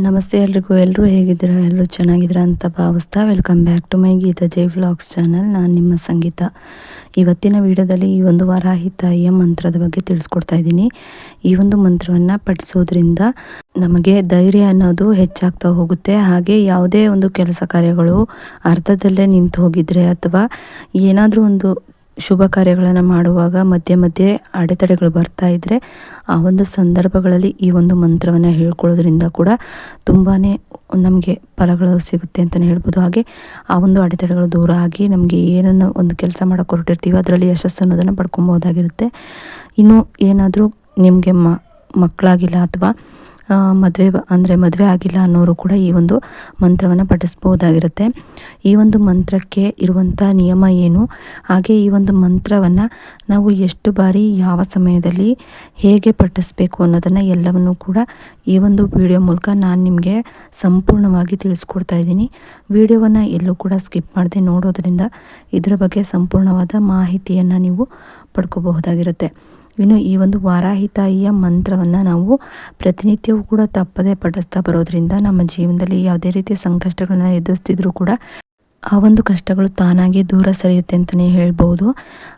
ನಮಸ್ತೆ ಎಲ್ರಿಗೂ. ಎಲ್ಲರೂ ಹೇಗಿದ್ದೀರಾ? ಎಲ್ಲರೂ ಚೆನ್ನಾಗಿದ್ದೀರಾ ಅಂತ ಭಾವಿಸ್ತಾ welcome back to my Geetha Jai vlogs channel. ನಾನು ನಿಮ್ಮ ಸಂಗೀತ. ಇವತ್ತಿನ ವಿಡಿಯೋದಲ್ಲಿ ಈ ಒಂದು ವರಾಹಿ ತಾಯಿಯ ಮಂತ್ರದ ಬಗ್ಗೆ ತಿಳಿಸ್ಕೊಡ್ತಾ ಇದ್ದೀನಿ. ಈ ಒಂದು ಮಂತ್ರವನ್ನು ಪಠಿಸೋದ್ರಿಂದ ನಮಗೆ ಧೈರ್ಯ ಅನ್ನೋದು ಹೆಚ್ಚಾಗ್ತಾ ಹೋಗುತ್ತೆ. ಹಾಗೆ ಯಾವುದೇ ಒಂದು ಕೆಲಸ ಕಾರ್ಯಗಳು ಅರ್ಧದಲ್ಲೇ ನಿಂತು ಹೋಗಿದ್ರೆ ಅಥವಾ ಏನಾದರೂ ಒಂದು ಶುಭ ಕಾರ್ಯಗಳನ್ನು ಮಾಡುವಾಗ ಮಧ್ಯೆ ಮಧ್ಯೆ ಅಡೆತಡೆಗಳು ಬರ್ತಾ ಇದ್ದರೆ ಆ ಒಂದು ಸಂದರ್ಭಗಳಲ್ಲಿ ಈ ಒಂದು ಮಂತ್ರವನ್ನು ಹೇಳ್ಕೊಳ್ಳೋದ್ರಿಂದ ಕೂಡ ತುಂಬಾ ನಮಗೆ ಫಲಗಳು ಸಿಗುತ್ತೆ ಅಂತಲೇ ಹೇಳ್ಬೋದು. ಹಾಗೆ ಆ ಒಂದು ಅಡೆತಡೆಗಳು ದೂರ ಆಗಿ ನಮಗೆ ಏನನ್ನು ಒಂದು ಕೆಲಸ ಮಾಡೋಕ್ಕೆ ಹೊರಟಿರ್ತೀವಿ ಅದರಲ್ಲಿ ಯಶಸ್ಸು ಅನ್ನೋದನ್ನು ಪಡ್ಕೊಬೋದಾಗಿರುತ್ತೆ. ಇನ್ನು ಏನಾದರೂ ನಿಮಗೆ ಮಕ್ಕಳಾಗಿಲ್ಲ ಅಥವಾ ಮದುವೆ ಆಗಿಲ್ಲ ಅನ್ನೋರು ಕೂಡ ಈ ಒಂದು ಮಂತ್ರವನ್ನು ಪಠಿಸ್ಬೋದಾಗಿರುತ್ತೆ. ಈ ಒಂದು ಮಂತ್ರಕ್ಕೆ ಇರುವಂಥ ನಿಯಮ ಏನು, ಹಾಗೆ ಈ ಒಂದು ಮಂತ್ರವನ್ನು ನಾವು ಎಷ್ಟು ಬಾರಿ ಯಾವ ಸಮಯದಲ್ಲಿ ಹೇಗೆ ಪಠಿಸ್ಬೇಕು ಅನ್ನೋದನ್ನು ಎಲ್ಲವನ್ನು ಕೂಡ ಈ ಒಂದು ವಿಡಿಯೋ ಮೂಲಕ ನಾನು ನಿಮಗೆ ಸಂಪೂರ್ಣವಾಗಿ ತಿಳಿಸ್ಕೊಡ್ತಾ ಇದ್ದೀನಿ. ವಿಡಿಯೋವನ್ನು ಎಲ್ಲೂ ಕೂಡ ಸ್ಕಿಪ್ ಮಾಡದೆ ನೋಡೋದ್ರಿಂದ ಇದರ ಬಗ್ಗೆ ಸಂಪೂರ್ಣವಾದ ಮಾಹಿತಿಯನ್ನು ನೀವು ಪಡ್ಕೋಬಹುದಾಗಿರುತ್ತೆ. ಇನ್ನು ಈ ಒಂದು ವಾರಾಹಿ ತಾಯಿಯ ಮಂತ್ರವನ್ನು ನಾವು ಪ್ರತಿನಿತ್ಯವೂ ಕೂಡ ತಪ್ಪದೇ ಪಠಿಸ್ತಾ ಬರೋದ್ರಿಂದ ನಮ್ಮ ಜೀವನದಲ್ಲಿ ಯಾವುದೇ ರೀತಿಯ ಸಂಕಷ್ಟಗಳನ್ನ ಎದುರಿಸ್ತಿದ್ರೂ ಕೂಡ ಆ ಒಂದು ಕಷ್ಟಗಳು ತಾನಾಗಿ ದೂರ ಸರಿಯುತ್ತೆ ಅಂತಲೇ ಹೇಳ್ಬೋದು.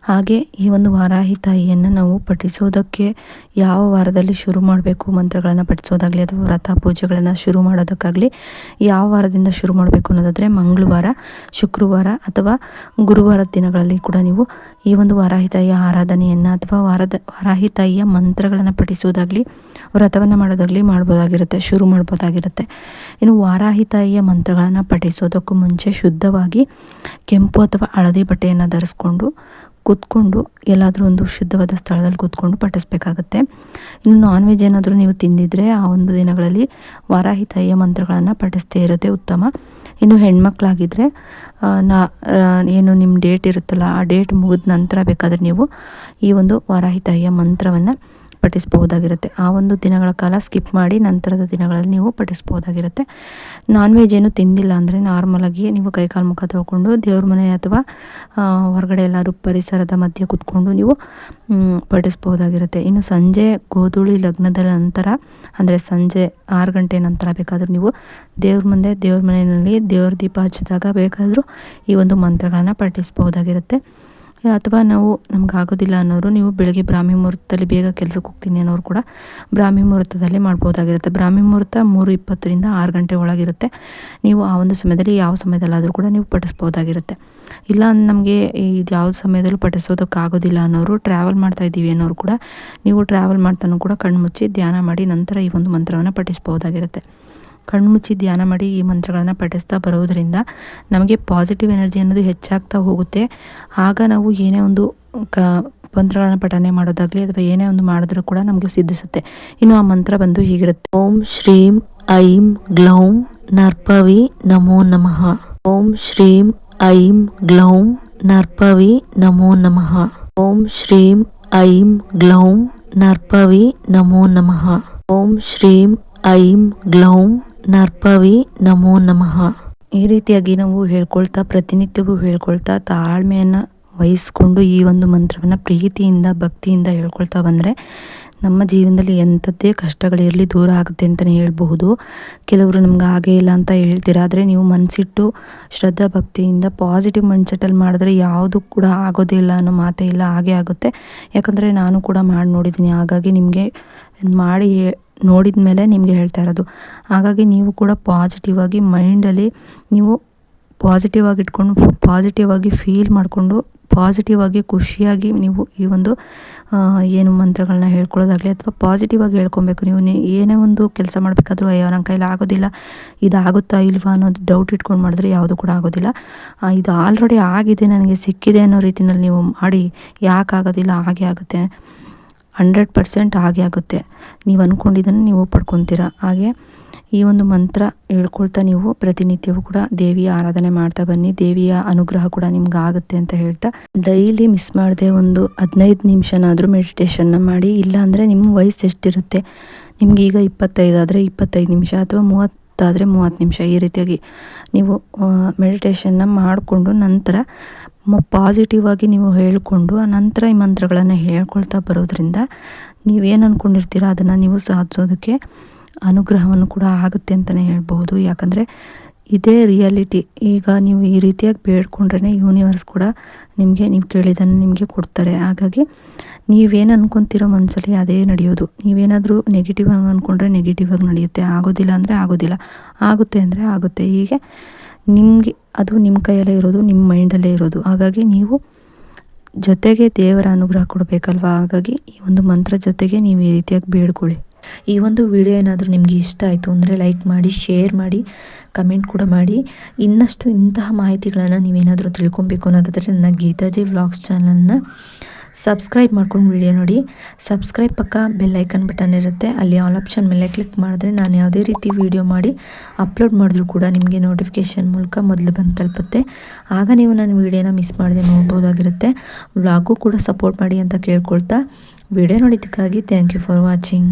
ಹಾಗೆ ಈ ಒಂದು ವಾರಾಹಿ ತಾಯಿಯನ್ನು ನಾವು ಪಠಿಸೋದಕ್ಕೆ ಯಾವ ವಾರದಲ್ಲಿ ಶುರು ಮಾಡಬೇಕು, ಮಂತ್ರಗಳನ್ನು ಪಠಿಸೋದಾಗಲಿ ಅಥವಾ ವ್ರತ ಪೂಜೆಗಳನ್ನು ಶುರು ಮಾಡೋದಕ್ಕಾಗಲಿ ಯಾವ ವಾರದಿಂದ ಶುರು ಮಾಡಬೇಕು ಅನ್ನೋದಾದರೆ ಮಂಗಳವಾರ, ಶುಕ್ರವಾರ ಅಥವಾ ಗುರುವಾರದ ದಿನಗಳಲ್ಲಿ ಕೂಡ ನೀವು ಈ ಒಂದು ವಾರಾಹಿ ತಾಯಿಯ ಆರಾಧನೆಯನ್ನು ಅಥವಾ ವಾರಾಹಿ ತಾಯಿಯ ಮಂತ್ರಗಳನ್ನು ಪಠಿಸೋದಾಗಲಿ ವ್ರತವನ್ನು ಮಾಡೋದಾಗಲಿ ಮಾಡ್ಬೋದಾಗಿರುತ್ತೆ, ಶುರು ಮಾಡ್ಬೋದಾಗಿರುತ್ತೆ. ಇನ್ನು ವಾರಾಹಿ ತಾಯಿಯ ಮಂತ್ರಗಳನ್ನು ಪಠಿಸೋದಕ್ಕೂ ಮುಂಚೆ ಶುದ್ಧವಾಗಿ ಕೆಂಪು ಅಥವಾ ಹಳದಿ ಬಟ್ಟೆಯನ್ನು ಧರಿಸ್ಕೊಂಡು ಕೂತ್ಕೊಂಡು ಎಲ್ಲಾದರೂ ಒಂದು ಶುದ್ಧವಾದ ಸ್ಥಳದಲ್ಲಿ ಕೂತ್ಕೊಂಡು ಪಠಿಸ್ಬೇಕಾಗತ್ತೆ. ಇನ್ನು ನಾನ್ ವೆಜ್ ಏನಾದರೂ ನೀವು ತಿಂದಿದ್ರೆ ಆ ಒಂದು ದಿನಗಳಲ್ಲಿ ವಾರಾಹಿ ತಾಯಿಯ ಮಂತ್ರಗಳನ್ನು ಪಠಿಸ್ತೇ ಇರೋದೇ ಉತ್ತಮ. ಇನ್ನು ಹೆಣ್ಮಕ್ಳಾಗಿದ್ದರೆ ಏನು ನಿಮ್ಮ ಡೇಟ್ ಇರುತ್ತಲ್ಲ ಆ ಡೇಟ್ ಮುಗಿದ ನಂತರ ಬೇಕಾದರೆ ನೀವು ಈ ಒಂದು ವಾರಾಹಿ ತಾಯಿಯ ಮಂತ್ರವನ್ನು ಪಠಿಸ್ಬಹುದಾಗಿರುತ್ತೆ. ಆ ಒಂದು ದಿನಗಳ ಕಾಲ ಸ್ಕಿಪ್ ಮಾಡಿ ನಂತರದ ದಿನಗಳಲ್ಲಿ ನೀವು ಪಠಿಸ್ಬೋದಾಗಿರುತ್ತೆ. ನಾನ್ ವೆಜ್ ಏನು ತಿಂದಿಲ್ಲ ಅಂದರೆ ನಾರ್ಮಲಾಗಿ ನೀವು ಕೈಕಾಲು ಮುಖ ತೊಳ್ಕೊಂಡು ದೇವ್ರ ಮನೆ ಅಥವಾ ಹೊರಗಡೆ ಎಲ್ಲರೂ ಪರಿಸರದ ಮಧ್ಯೆ ಕೂತ್ಕೊಂಡು ನೀವು ಪಠಿಸ್ಬೋದಾಗಿರುತ್ತೆ. ಇನ್ನು ಸಂಜೆ ಗೋಧೂಳಿ ಲಗ್ನದ ನಂತರ ಅಂದರೆ ಸಂಜೆ 6 ಗಂಟೆ ನಂತರ ಬೇಕಾದರೂ ನೀವು ದೇವ್ರ ಮನೆಯಲ್ಲಿ ದೇವ್ರ ದೀಪ ಹಚ್ಚಿದಾಗ ಬೇಕಾದರೂ ಈ ಒಂದು ಮಂತ್ರಗಳನ್ನು ಪಠಿಸ್ಬೋದಾಗಿರುತ್ತೆ. ಅಥವಾ ನಮ್ಗೆ ಆಗೋದಿಲ್ಲ ಅನ್ನೋರು ನೀವು ಬೆಳಗ್ಗೆ ಬ್ರಾಹ್ಮಿ ಮುಹೂರ್ತದಲ್ಲಿ ಬೇಗ ಕೆಲಸಕ್ಕೆ ಹೋಗ್ತೀನಿ ಅನ್ನೋರು ಕೂಡ ಬ್ರಾಹ್ಮಿ ಮುಹೂರ್ತದಲ್ಲೇ ಮಾಡ್ಬೋದಾಗಿರುತ್ತೆ. ಬ್ರಾಹ್ಮಿ ಮುಹೂರ್ತ 3:20ರಿಂದ 6 ಗಂಟೆ ಒಳಗಿರುತ್ತೆ. ನೀವು ಆ ಒಂದು ಸಮಯದಲ್ಲಿ ಯಾವ ಸಮಯದಲ್ಲಾದರೂ ಕೂಡ ನೀವು ಪಠಿಸ್ಬೋದಾಗಿರುತ್ತೆ. ಇಲ್ಲ ನಮಗೆ ಇದು ಯಾವ ಸಮಯದಲ್ಲೂ ಪಠಿಸೋದಕ್ಕಾಗೋದಿಲ್ಲ ಅನ್ನೋರು ಟ್ರಾವೆಲ್ ಮಾಡ್ತಾ ಇದ್ದೀವಿ ಅನ್ನೋರು ಕೂಡ ನೀವು ಟ್ರಾವೆಲ್ ಮಾಡ್ತಾನೂ ಕೂಡ ಕಣ್ಣು ಮುಚ್ಚಿ ಧ್ಯಾನ ಮಾಡಿ ನಂತರ ಈ ಒಂದು ಮಂತ್ರವನ್ನು ಪಠಿಸ್ಬೋದಾಗಿರುತ್ತೆ. ಕಣ್ಮುಚ್ಚಿ ಧ್ಯಾನ ಮಾಡಿ ಈ ಮಂತ್ರಗಳನ್ನು ಪಠಿಸ್ತಾ ಬರೋದರಿಂದ ನಮಗೆ ಪಾಸಿಟಿವ್ ಎನರ್ಜಿ ಅನ್ನೋದು ಹೆಚ್ಚಾಗ್ತಾ ಹೋಗುತ್ತೆ. ಆಗ ನಾವು ಏನೇ ಒಂದು ಮಂತ್ರಗಳನ್ನು ಪಠನೆ ಮಾಡೋದಾಗಲಿ ಅಥವಾ ಏನೇ ಒಂದು ಮಾಡಿದ್ರೂ ಕೂಡ ನಮಗೆ ಸಿದ್ಧಿಸುತ್ತೆ. ಇನ್ನು ಆ ಮಂತ್ರ ಬಂದು ಹೀಗಿರುತ್ತೆ: ಓಂ ಶ್ರೀಂ ಐಂ ಗ್ಲೌಂ ನರ್ಪವಿ ನಮೋ ನಮಃ. ಓಂ ಶ್ರೀಂ ಐಂ ಗ್ಲೌಂ ನರ್ಪವಿ ನಮೋ ನಮಃ. ಓಂ ಶ್ರೀಂ ಐಂ ಗ್ಲೌಂ ನರ್ಪವಿ ನಮೋ ನಮಃ. ಓಂ ಶ್ರೀಂ ಐಂ ಗ್ಲೌಂ ನರ್ಪವಿ ನಮೋ ನಮಃ. ಈ ರೀತಿಯಾಗಿ ನಾವು ಪ್ರತಿನಿತ್ಯವೂ ಹೇಳ್ಕೊಳ್ತಾ ತಾಳ್ಮೆಯನ್ನು ವಹಿಸ್ಕೊಂಡು ಈ ಒಂದು ಮಂತ್ರವನ್ನು ಪ್ರೀತಿಯಿಂದ ಭಕ್ತಿಯಿಂದ ಹೇಳ್ಕೊಳ್ತಾ ಬಂದರೆ ನಮ್ಮ ಜೀವನದಲ್ಲಿ ಎಂಥದ್ದೇ ಕಷ್ಟಗಳಿರಲಿ ದೂರ ಆಗುತ್ತೆ ಅಂತಲೇ ಹೇಳ್ಬಹುದು. ಕೆಲವರು ನಮ್ಗೆ ಹಾಗೇ ಇಲ್ಲ ಅಂತ ಹೇಳ್ತೀರಾ, ಆದರೆ ನೀವು ಮನಸ್ಸಿಟ್ಟು ಶ್ರದ್ಧಾ ಭಕ್ತಿಯಿಂದ ಪಾಸಿಟಿವ್ ಮೈಂಡ್ಸೆಟ್ಟಲ್ಲಿ ಮಾಡಿದ್ರೆ ಯಾವುದು ಕೂಡ ಆಗೋದಿಲ್ಲ ಅನ್ನೋ ಮಾತೇ ಇಲ್ಲ, ಹಾಗೆ ಆಗುತ್ತೆ. ಯಾಕಂದರೆ ನಾನು ಕೂಡ ಮಾಡಿ ನೋಡಿದ್ದೀನಿ, ಹಾಗಾಗಿ ನಿಮಗೆ ಮಾಡಿ ನೋಡಿದ ಮೇಲೆ ನಿಮಗೆ ಹೇಳ್ತಾ ಇರೋದು. ಹಾಗಾಗಿ ನೀವು ಕೂಡ ಪಾಸಿಟಿವ್ ಆಗಿ ಮೈಂಡಲ್ಲಿ ನೀವು ಪಾಸಿಟಿವ್ ಆಗಿ ಇಟ್ಕೊಂಡು ಪಾಸಿಟಿವ್ ಆಗಿ ಫೀಲ್ ಮಾಡಿಕೊಂಡು ಪಾಸಿಟಿವ್ ಆಗಿ ಖುಷಿಯಾಗಿ ನೀವು ಈ ಒಂದು ಏನು ಮಂತ್ರಗಳನ್ನ ಹೇಳ್ಕೊಳ್ಳೋದಾಗಲಿ ಅಥವಾ ಪಾಸಿಟಿವ್ ಆಗಿ ಹೇಳ್ಕೊಬೇಕು. ನೀವು ಏನೇ ಒಂದು ಕೆಲಸ ಮಾಡಬೇಕಾದ್ರೂ ಅಯ್ಯೋ ನನ್ನ ಕೈಲಿ ಆಗೋದಿಲ್ಲ, ಇದಾಗುತ್ತಾ ಇಲ್ವಾ ಅನ್ನೋದು ಡೌಟ್ ಇಟ್ಕೊಂಡು ಮಾಡಿದ್ರೆ ಯಾವುದು ಕೂಡ ಆಗೋದಿಲ್ಲ. ಇದು ಆಲ್ರೆಡಿ ಆಗಿದೆ, ನನಗೆ ಸಿಕ್ಕಿದೆ ಅನ್ನೋ ರೀತಿಯಲ್ಲಿ ನೀವು ಮಾಡಿ ಯಾಕೆ ಆಗೋದಿಲ್ಲ, ಹಾಗೆ ಆಗುತ್ತೆ, 100% ಹಾಗೆ ಆಗುತ್ತೆ. ನೀವು ಅಂದ್ಕೊಂಡಿದ್ದನ್ನು ನೀವು ಪಡ್ಕೊತೀರ. ಹಾಗೆ ಈ ಒಂದು ಮಂತ್ರ ಹೇಳ್ಕೊಳ್ತಾ ನೀವು ಪ್ರತಿನಿತ್ಯವೂ ಕೂಡ ದೇವಿಯ ಆರಾಧನೆ ಮಾಡ್ತಾ ಬನ್ನಿ. ದೇವಿಯ ಅನುಗ್ರಹ ಕೂಡ ನಿಮ್ಗೆ ಆಗುತ್ತೆ ಅಂತ ಹೇಳ್ತಾ ಡೈಲಿ ಮಿಸ್ ಮಾಡದೆ ಒಂದು 15 ನಿಮಿಷನಾದರೂ ಮೆಡಿಟೇಷನ್ನ ಮಾಡಿ. ಇಲ್ಲ ನಿಮ್ಮ ವಯಸ್ಸು ಎಷ್ಟಿರುತ್ತೆ, ನಿಮ್ಗೆ ಈಗ 25 ಆದರೆ 25 ನಿಮಿಷ ಅಥವಾ 30 ಆದರೆ 30 ನಿಮಿಷ ಈ ರೀತಿಯಾಗಿ ನೀವು ಮೆಡಿಟೇಷನ್ನ ಮಾಡಿಕೊಂಡು ನಂತರ ಪಾಸಿಟಿವ್ ಆಗಿ ನೀವು ಹೇಳಿಕೊಂಡು ನಂತರ ಈ ಮಂತ್ರಗಳನ್ನು ಹೇಳ್ಕೊಳ್ತಾ ಬರೋದ್ರಿಂದ ನೀವೇನು ಅಂದ್ಕೊಂಡಿರ್ತೀರ ಅದನ್ನು ನೀವು ಸಾಧಿಸೋದಕ್ಕೆ ಅನುಗ್ರಹವನ್ನು ಕೂಡ ಆಗುತ್ತೆ ಅಂತಲೇ ಹೇಳ್ಬೋದು. ಯಾಕಂದರೆ ಇದೇ ರಿಯಾಲಿಟಿ. ಈಗ ನೀವು ಈ ರೀತಿಯಾಗಿ ಬೇಡ್ಕೊಂಡ್ರೆ ಯೂನಿವರ್ಸ್ ಕೂಡ ನಿಮಗೆ ನೀವು ಕೇಳಿದ್ದನ್ನು ನಿಮಗೆ ಕೊಡ್ತಾರೆ. ಹಾಗಾಗಿ ನೀವೇನು ಅಂದ್ಕೊತೀರೋ ಮನಸ್ಸಲ್ಲಿ ಅದೇ ನಡೆಯೋದು. ನೀವೇನಾದರೂ ನೆಗೆಟಿವ್ ಆಗಿ ಅಂದ್ಕೊಂಡ್ರೆ ನೆಗೆಟಿವ್ ಆಗಿ ನಡೆಯುತ್ತೆ. ಆಗೋದಿಲ್ಲ ಅಂದರೆ ಆಗೋದಿಲ್ಲ, ಆಗುತ್ತೆ ಅಂದರೆ ಆಗುತ್ತೆ. ಹೀಗೆ ನಿಮಗೆ ಅದು ನಿಮ್ಮ ಕೈಯಲ್ಲೇ ಇರೋದು, ನಿಮ್ಮ ಮೈಂಡಲ್ಲೇ ಇರೋದು. ಹಾಗಾಗಿ ನೀವು ಜೊತೆಗೆ ದೇವರ ಅನುಗ್ರಹ ಕೊಡಬೇಕಲ್ವ. ಹಾಗಾಗಿ ಈ ಒಂದು ಮಂತ್ರ ಜೊತೆಗೆ ನೀವು ಈ ರೀತಿಯಾಗಿ ಬೇಡ್ಕೊಳ್ಳಿ. ಈ ಒಂದು ವಿಡಿಯೋ ಏನಾದರೂ ನಿಮಗೆ ಇಷ್ಟ ಆಯಿತು ಅಂದರೆ ಲೈಕ್ ಮಾಡಿ, ಶೇರ್ ಮಾಡಿ, ಕಮೆಂಟ್ ಕೂಡ ಮಾಡಿ. ಇನ್ನಷ್ಟು ಇಂತಹ ಮಾಹಿತಿಗಳನ್ನು ನೀವೇನಾದರೂ ತಿಳ್ಕೊಬೇಕು ಅನ್ನೋದಾದರೆ ನನ್ನ ಗೀತಾಜಿ ವ್ಲಾಗ್ಸ್ ಚಾನಲ್ನ ಸಬ್ಸ್ಕ್ರೈಬ್ ಮಾಡ್ಕೊಂಡು ವಿಡಿಯೋ ನೋಡಿ. ಸಬ್ಸ್ಕ್ರೈಬ್ ಪಕ್ಕ ಬೆಲ್ ಐಕನ್ ಬಟನ್ ಇರುತ್ತೆ, ಅಲ್ಲಿ ಆಲ್ ಆಪ್ಷನ್ ಮೇಲೆ ಕ್ಲಿಕ್ ಮಾಡಿದ್ರೆ ನಾನು ಯಾವುದೇ ರೀತಿ ವಿಡಿಯೋ ಮಾಡಿ ಅಪ್ಲೋಡ್ ಮಾಡಿದ್ರೂ ಕೂಡ ನಿಮಗೆ ನೋಟಿಫಿಕೇಷನ್ ಮೂಲಕ ಮೊದಲು ಬಂದು ತಲುಪುತ್ತೆ. ಆಗ ನೀವು ನನ್ನ ವಿಡಿಯೋನ ಮಿಸ್ ಮಾಡದೆ ನೋಡ್ಬೋದಾಗಿರುತ್ತೆ. ವ್ಲಾಗು ಕೂಡ ಸಪೋರ್ಟ್ ಮಾಡಿ ಅಂತ ಕೇಳ್ಕೊಳ್ತಾ ವಿಡಿಯೋ ನೋಡಿದ್ದಕ್ಕಾಗಿ ಥ್ಯಾಂಕ್ ಯು ಫಾರ್ ವಾಚಿಂಗ್.